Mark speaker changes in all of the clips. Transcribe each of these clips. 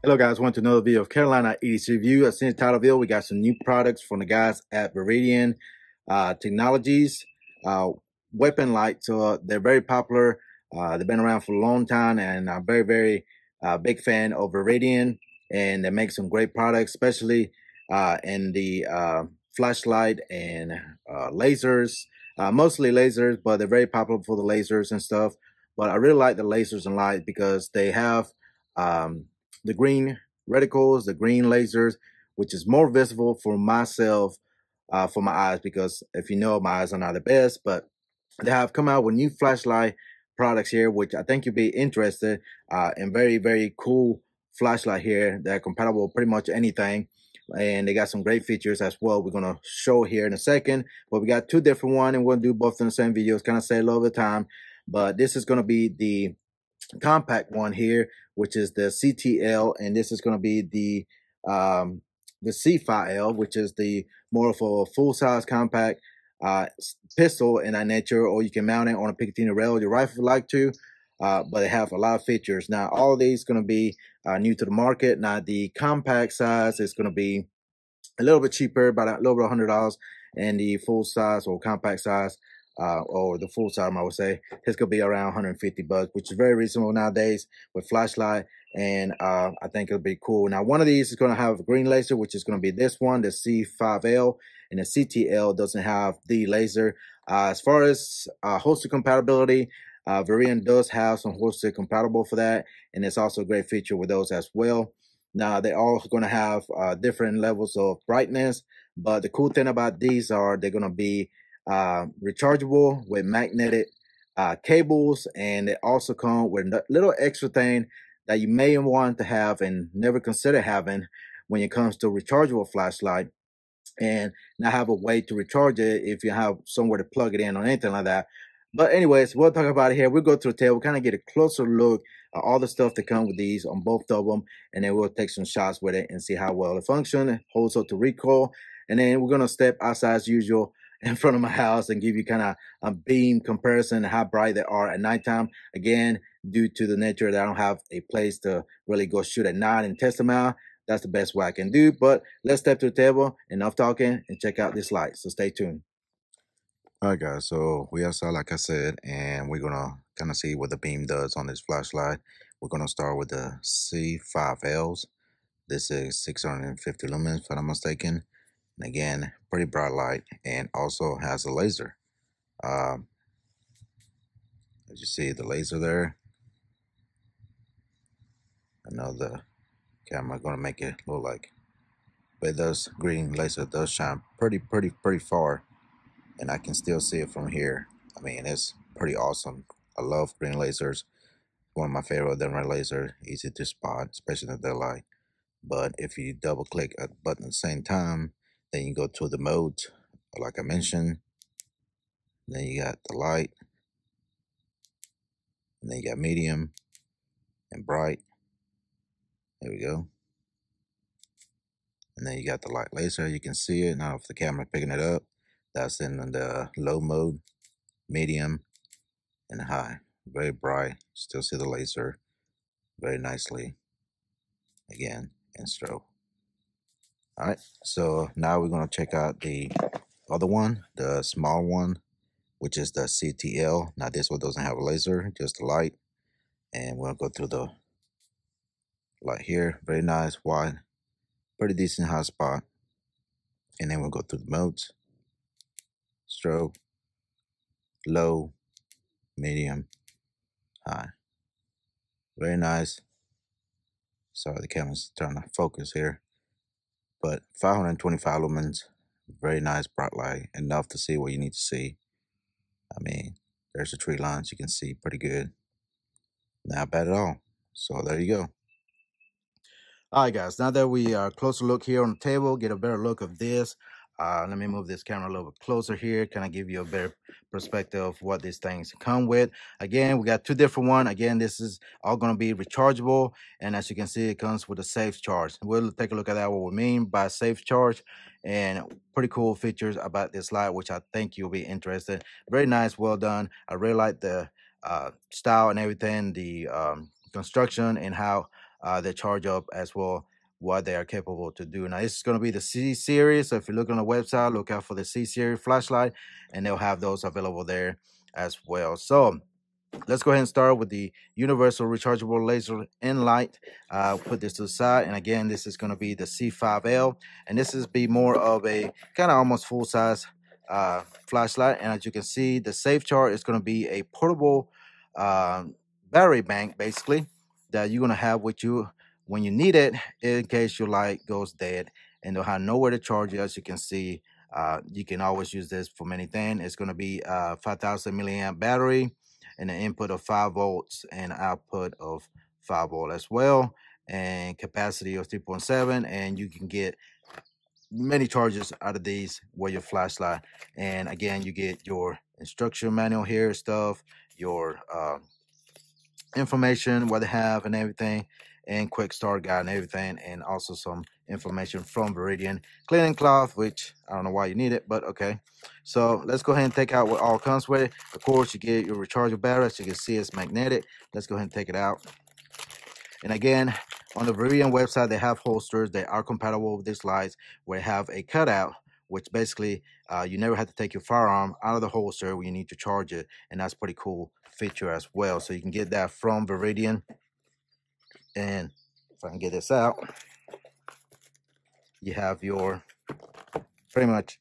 Speaker 1: Hello guys, welcome to another video of Carolina EDC Review. As in the title video, we got some new products from the guys at Viridian Technologies. Weapon lights, so they're very popular. They've been around for a long time, and I'm very big fan of Viridian, and they make some great products, especially in the flashlight and lasers. Mostly lasers, but they're very popular for the lasers and stuff. But I really like the lasers and lights because they have the green reticles, the green lasers, which is more visible for myself, for my eyes, because if you know, my eyes are not the best, but they have come out with new flashlight products here, which I think you'll be interested in. Very cool flashlight here that are compatible with pretty much anything. And they got some great features as well. We're gonna show here in a second, but we got two different ones, and we're gonna do both in the same video. It's kind of save a little bit of time, but this is gonna be the compact one here, which is the CTL, and this is going to be the C5L, which is the more of a full-size compact pistol in that nature, or you can mount it on a Picatinny rail, your rifle would like to, but they have a lot of features. Now, all of these going to be new to the market. Now, the compact size is going to be a little bit cheaper, about a little bit $100, and the full size or compact size, or the full size, I would say, it's gonna be around 150 bucks, which is very reasonable nowadays with flashlight. And I think it'll be cool. Now, one of these is gonna have a green laser, which is gonna be this one, the C5L, and the CTL doesn't have the laser. As far as holster compatibility, Viridian does have some holster compatible for that, and it's also a great feature with those as well. Now, they're all going to have different levels of brightness, but the cool thing about these are they're going to be rechargeable with magnetic cables, and they also come with a little extra thing that you may want to have and never consider having when it comes to rechargeable flashlight, and not have a way to recharge it if you have somewhere to plug it in or anything like that. But anyways, we'll talk about it here. We'll go to the table, kind of get a closer look at all the stuff that come with these on both of them, and then we'll take some shots with it and see how well it functions, holds up to recoil. And then we're gonna step outside as usual in front of my house and give you kind of a beam comparison of how bright they are at nighttime. Again, due to the nature that I don't have a place to really go shoot at night and test them out, that's the best way I can do. But let's step to the table, enough talking, and check out this light. So stay tuned. All right, guys, so we outside, like I said, and we're gonna kind of see what the beam does on this flashlight. We're gonna start with the C5Ls. This is 650 lumens, if I'm not mistaken. And again, pretty bright light, and also has a laser. As you see, the laser there. I know the camera gonna make it look like, but it does, green laser does shine pretty far, and I can still see it from here. I mean, it's pretty awesome. I love green lasers. One of my favorite than red laser, easy to spot, especially in the light. But if you double click a button at the same time, then you go to the modes, like I mentioned. Then you got the light, and then you got medium and bright. There we go. And then you got the light laser. You can see it now if the camera picking it up. That's in the low mode, medium, and high. Very bright. Still see the laser very nicely. Again, in strobe. All right, so now we're gonna check out the other one, the small one, which is the CTL. Now this one doesn't have a laser, just a light. And we'll go through the light here. Very nice, wide, pretty decent high spot. And then we'll go through the modes. Strobe, low, medium, high. Very nice. Sorry, the camera's trying to focus here. But 525 lumens, very nice bright light, enough to see what you need to see. I mean, there's the tree lines you can see pretty good. Not bad at all. So there you go. All right, guys, now that we are closer look here on the table, get a better look of this. Let me move this camera a little bit closer here, kind of give you a better perspective of what these things come with. Again, we got two different ones. Again, this is all going to be rechargeable, and as you can see, it comes with a SAFECharge. We'll take a look at that, what we mean by SAFECharge, and pretty cool features about this light, which I think you'll be interested. Very nice, well done. I really like the style and everything, the construction, and how they charge up as well, what they are capable to do. Now, this is going to be the C series. So if you look on the website, look out for the C series flashlight, and they'll have those available there as well. So let's go ahead and start with the universal rechargeable laser in light. Put this to the side, and again, this is going to be the C5L, and this is be more of a kind of almost full size flashlight. And as you can see, the SAFECharge is going to be a portable battery bank, basically, that you're going to have with you when you need it in case your light goes dead, and they'll have nowhere to charge it. As you can see, you can always use this for many things. It's going to be 5,000 milliamp battery, and an input of 5 volts and output of 5 volt as well, and capacity of 3.7, and you can get many charges out of these with your flashlight. And again, you get your instruction manual here, stuff, your information, what they have and everything, and quick start guide and everything, and also some information from Viridian cleaning cloth, which I don't know why you need it, but okay. So let's go ahead and take out what all comes with it. Of course, you get your rechargeable battery. As you can see, it's magnetic. Let's go ahead and take it out. And again, on the Viridian website, they have holsters that are compatible with these lights, where they have a cutout, which basically you never have to take your firearm out of the holster when you need to charge it, and that's pretty cool feature as well. So you can get that from Viridian. And if I can get this out, you have your pretty much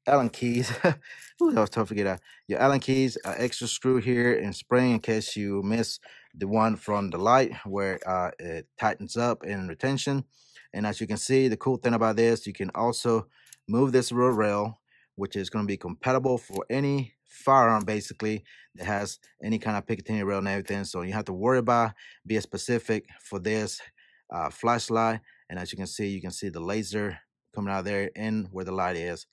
Speaker 1: Allen keys. Ooh, that was tough to get out. Your Allen keys, extra screw here and spring in case you miss the one from the light where it tightens up in retention. And as you can see, the cool thing about this, you can also move this rear rail, which is going to be compatible for any firearm basically that has any kind of Picatinny rail and everything. So you have to worry about being specific for this flashlight. And as you can see the laser coming out there and where the light is.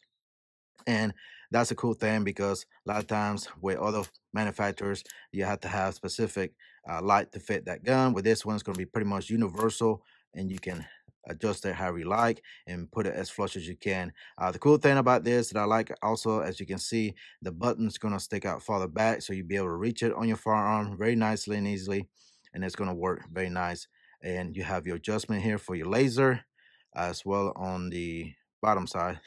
Speaker 1: And that's a cool thing, because a lot of times with other manufacturers, you have to have specific light to fit that gun. With this one, it's going to be pretty much universal, and you can adjust it however you like and put it as flush as you can. The cool thing about this that I like also, as you can see, the button's going to stick out farther back, so you'll be able to reach it on your firearm very nicely and easily, and it's going to work very nice. And you have your adjustment here for your laser as well on the bottom side.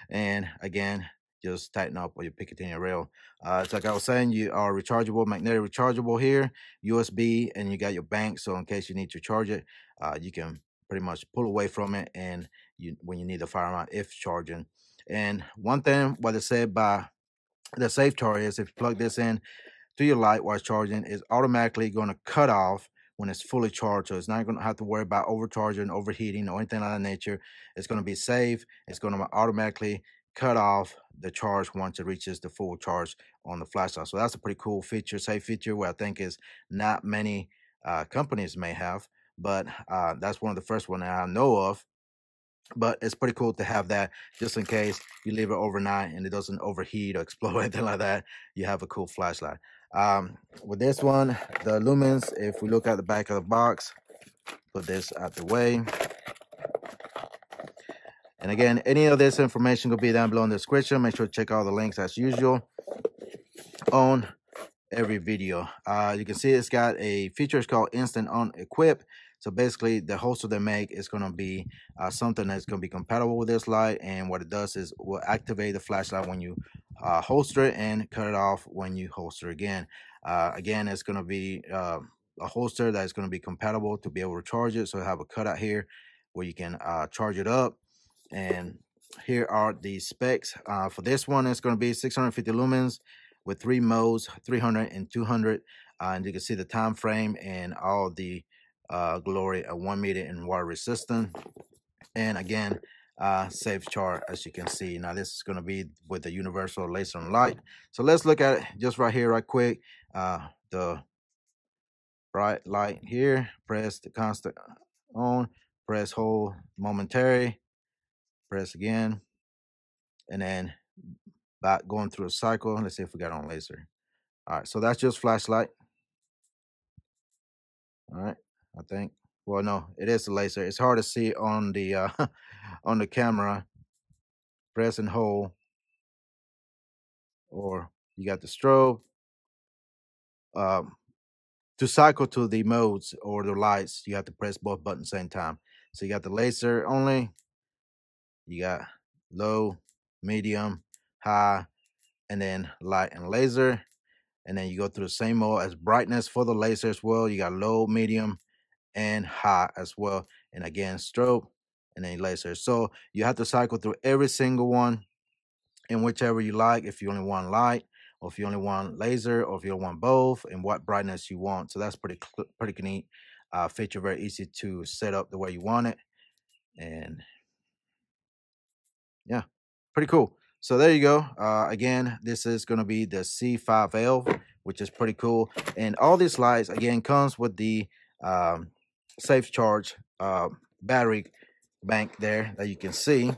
Speaker 1: And again, just tighten up with your Picatinny rail. It's like I was saying, you are rechargeable, magnetic rechargeable here, USB, and you got your bank, so in case you need to charge it, you can pretty much pull away from it, and when you need the firearm if charging. And one thing what they said by the SAFECharge is, if you plug this in to your light while it's charging, is automatically going to cut off when it's fully charged. So it's not going to have to worry about overcharging, overheating, or anything of that nature. It's going to be safe. It's going to automatically cut off the charge once it reaches the full charge on the flashlight. So that's a pretty cool feature, safe feature, where I think is not many companies may have, but that's one of the first one that I know of. But it's pretty cool to have that, just in case you leave it overnight and it doesn't overheat or explode or anything like that. You have a cool flashlight. With this one, the Lumens, if we look at the back of the box, put this out the way. And again, any of this information will be down below in the description. Make sure to check all the links as usual on every video. You can see it's got a feature, it's called Instant On Equip. So basically, the holster they make is going to be something that's going to be compatible with this light, and what it does is will activate the flashlight when you holster it, and cut it off when you holster again. Again, it's going to be a holster that is going to be compatible to be able to charge it. So I have a cutout here where you can charge it up. And here are the specs. For this one, it's going to be 650 lumens with 3 modes, 300 and 200. And you can see the time frame and all the glory of 1 meter in water resistant. And again, SAFECharge, as you can see. Now this is going to be with the universal laser and light. So let's look at it just right here right quick. The bright light here, press the constant on, press hold momentary, press again, and then back going through a cycle. Let's see if we got on laser. All right, so that's just flashlight. All right, I think. Well, no, it is the laser. It's hard to see on the on the camera. Press and hold, or you got the strobe. to cycle to the modes or the lights, you have to press both buttons at the same time. So you got the laser only, you got low, medium, high, and then light and laser. And then you go through the same mode as brightness for the laser as well. You got low, medium, and high as well. And again, strobe, and then laser. So you have to cycle through every single one in whichever you like. If you only want light, or if you only want laser, or if you don't want both, and what brightness you want. So that's pretty neat feature. Very easy to set up the way you want it. And yeah, pretty cool. So there you go. Again, this is going to be the C5L, which is pretty cool. And all these lights, again, comes with the SAFECharge battery bank there that you can see.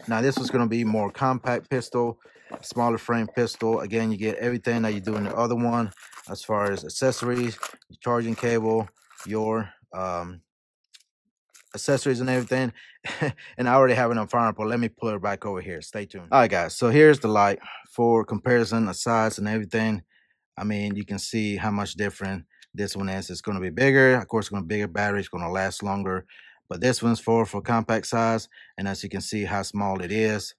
Speaker 1: Now, this was going to be more compact pistol, smaller frame pistol. Again, you get everything that you do in the other one as far as accessories, your charging cable, your accessories and everything. And I already have it on fire, but let me pull it back over here. Stay tuned. All right, guys, so here's the light for comparison, the size and everything. I mean, you can see how much different this one is. It's going to be bigger. Of course, it's going to be bigger battery. It's going to last longer. But this one's for compact size. And as you can see how small it is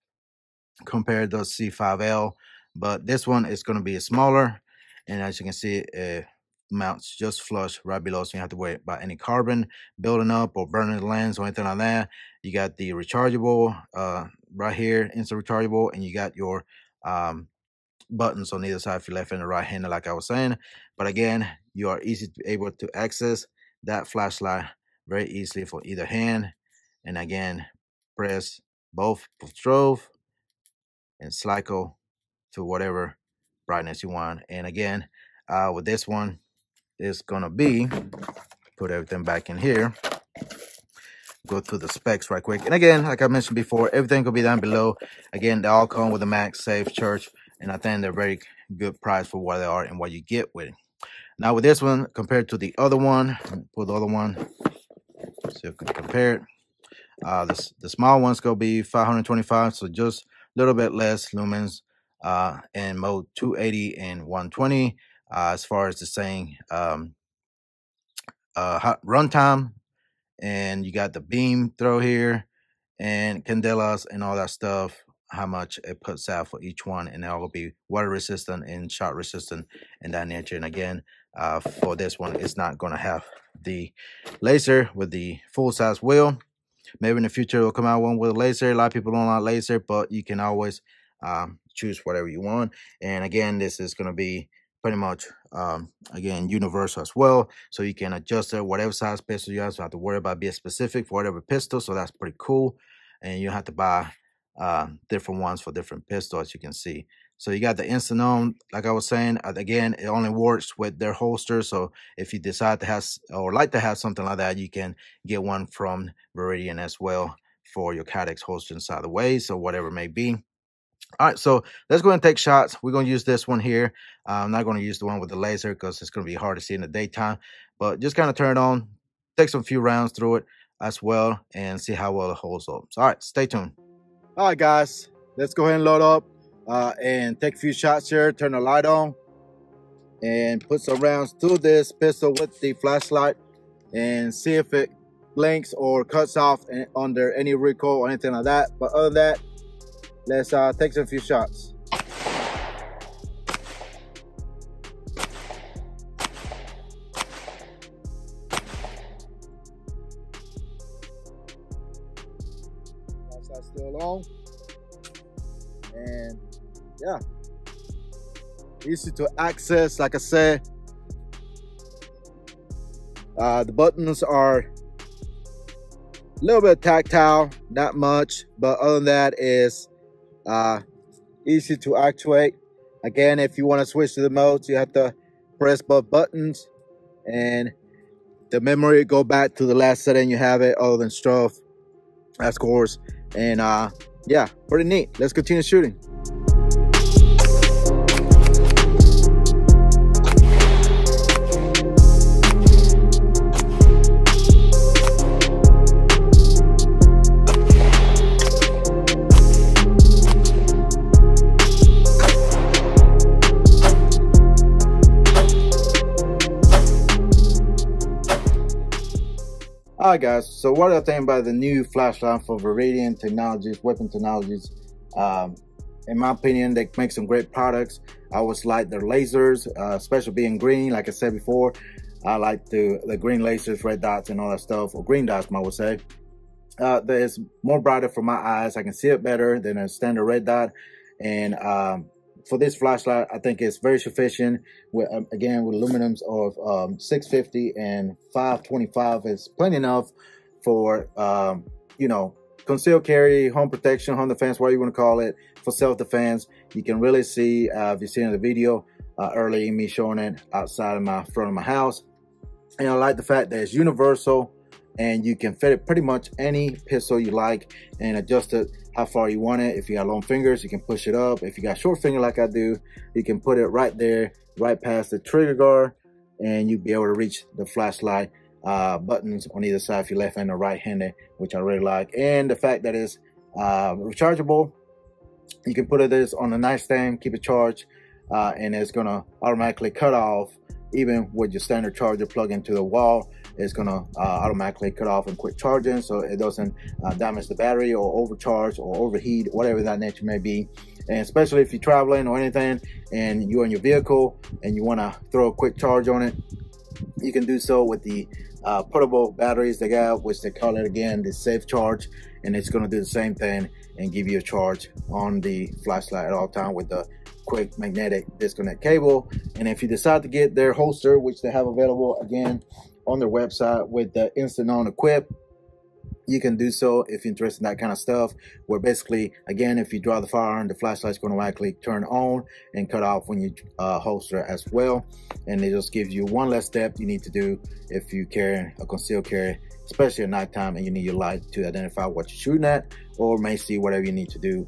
Speaker 1: compared to the C5L. But this one is going to be smaller. And as you can see, it mounts just flush right below, so you don't have to worry about any carbon building up or burning the lens or anything like that. You got the rechargeable right here, instant rechargeable, and you got your buttons on either side if you're left and right handed, like I was saying. But again, you are easy to able to access that flashlight very easily for either hand. And again, press both for strobe and cycle to whatever brightness you want. And again, with this one, it's gonna be, put everything back in here, go through the specs right quick. And again, like I mentioned before, everything will be down below. Again, they all come with a max SAFECharge, and I think they're very good price for what they are and what you get with it. Now with this one compared to the other one, pull the other one, see if we can compare it. The small one's gonna be 525, so just a little bit less lumens, and mode 280 and 120. As far as the same runtime, and you got the beam throw here and candelas and all that stuff, how much it puts out for each one, and that will be water resistant and shot resistant and that nature. And again, for this one, it's not going to have the laser with the full size wheel. Maybe in the future it'll come out one with a laser. A lot of people don't like laser, but you can always choose whatever you want. And again, this is going to be pretty much again universal as well, so you can adjust it whatever size pistol you have. So you have to worry about being specific for whatever pistol. So that's pretty cool. And you have to buy different ones for different pistols, as you can see. So you got the instant on, like I was saying. Again, it only works with their holster. So if you decide to have or like to have something like that, you can get one from Viridian as well for your Cadex holster inside the way. So whatever it may be. All right, so let's go ahead and take shots. We're going to use this one here. I'm not going to use the one with the laser because it's going to be hard to see in the daytime. But just kind of turn it on, take some few rounds through it as well, and see how well it holds up. So, all right, stay tuned. All right, guys, let's go ahead and load up and take a few shots here. Turn the light on and put some rounds through this pistol with the flashlight and see if it blinks or cuts off under any recoil or anything like that. But other than that, let's take some few shots. That's still on. And yeah, easy to access. Like I said, the buttons are a little bit tactile, not much, but other than that is easy to actuate. Again, if you want to switch to the modes, you have to press both buttons, and the memory go back to the last setting you have it, other than strobe, of course. And yeah, pretty neat. Let's continue shooting. Alright guys, so what do I think about the new flashlight for Viridian Technologies, Weapon Technologies? In my opinion, they make some great products. I always like their lasers, especially being green. Like I said before, I like the green lasers, red dots and all that stuff, or green dots I would say. It's more brighter for my eyes. I can see it better than a standard red dot. And for this flashlight, I think it's very sufficient. With again, with aluminums of 650 and 525 is plenty enough for you know, concealed carry, home protection, home defense, whatever you want to call it, for self-defense. You can really see, if you've seen the video earlier, me showing it outside of my front of my house. And I like the fact that it's universal, and you can fit it pretty much any pistol you like and adjust it how far you want it. If you got long fingers, you can push it up. If you got short finger like I do, you can put it right there, right past the trigger guard, and you'll be able to reach the flashlight buttons on either side if you're left-handed or right-handed, which I really like. And the fact that it's rechargeable, you can put this on a nightstand, keep it charged, and it's gonna automatically cut off. Even with your standard charger plug into the wall, it's gonna automatically cut off and quit charging, so it doesn't damage the battery or overcharge or overheat, whatever that nature may be. And especially if you're traveling or anything and you're in your vehicle and you want to throw a quick charge on it, you can do so with the portable batteries they got, which they call it again the SAFECharge, and it's going to do the same thing and give you a charge on the flashlight at all time with the quick magnetic disconnect cable. And if you decide to get their holster, which they have available again on their website with the instant on equip, you can do so if you're interested in that kind of stuff, where basically, again, if you draw the firearm, the flashlight's going to automatically turn on and cut off when you holster as well. And it just gives you one less step you need to do if you carry a concealed carry, especially at nighttime, and you need your light to identify what you're shooting at, or may see whatever you need to do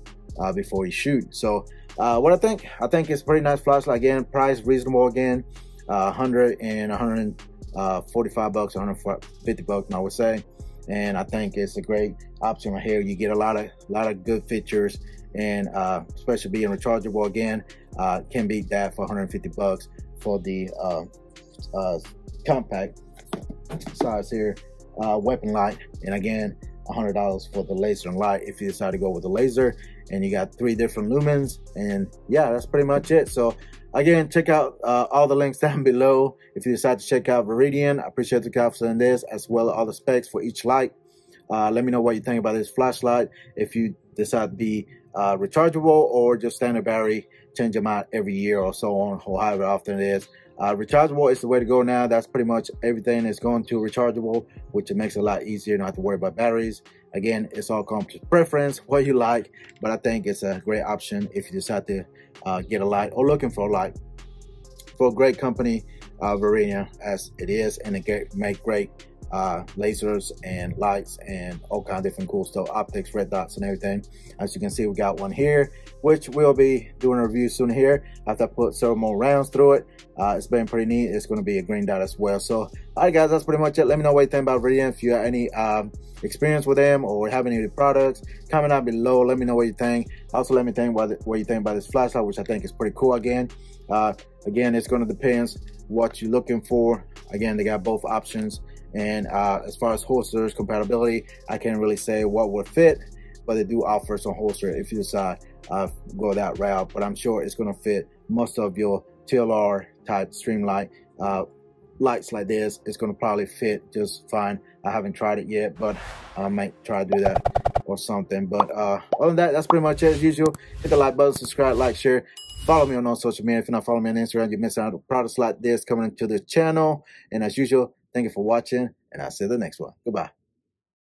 Speaker 1: before you shoot. So what I think it's a pretty nice flashlight. Again, price reasonable, again, 100 and 145 bucks, 150 bucks, I would say. And I think it's a great option right here. You get a lot of good features, and especially being rechargeable, again, can beat that for 150 bucks for the compact size here weapon light, and again $100 for the laser and light if you decide to go with the laser. And you got 3 different lumens, and yeah, that's pretty much it. So again, check out all the links down below if you decide to check out Viridian. I appreciate the confidence in this, as well as all the specs for each light. Let me know what you think about this flashlight. If you decide to be rechargeable or just standard battery, change them out every year or so on, or however often it is. Rechargeable is the way to go now. That's pretty much everything is going to rechargeable, which it makes it a lot easier, not to worry about batteries. Again, it's all comes to preference, what you like, but I think it's a great option if you decide to get a light or looking for a light for a great company, Viridian, as it is, and it make great lasers and lights and all kinds of different cool stuff, optics, red dots and everything. As you can see, we got one here, which we'll be doing a review soon here after I put several more rounds through it. It's been pretty neat. It's going to be a green dot as well. So all right guys, that's pretty much it. Let me know what you think about Viridian. If you have any experience with them or have any of the products, comment down below. Let me know what you think. Also, let me think what you think about this flashlight, which I think is pretty cool. Again, it's going to depend what you're looking for. Again, they got both options. And as far as holsters compatibility, I can't really say what would fit, but they do offer some holster if you decide go that route. But I'm sure it's going to fit most of your TLR type streamlight lights like this. It's going to probably fit just fine. I haven't tried it yet, but I might try to do that or something. But other than that, that's pretty much it. As usual, hit the like button, subscribe, like, share. Follow me on all social media. If you're not following me on Instagram, you're missing out on products like this coming into the channel. And as usual, thank you for watching, and I'll see you in the next one. Goodbye.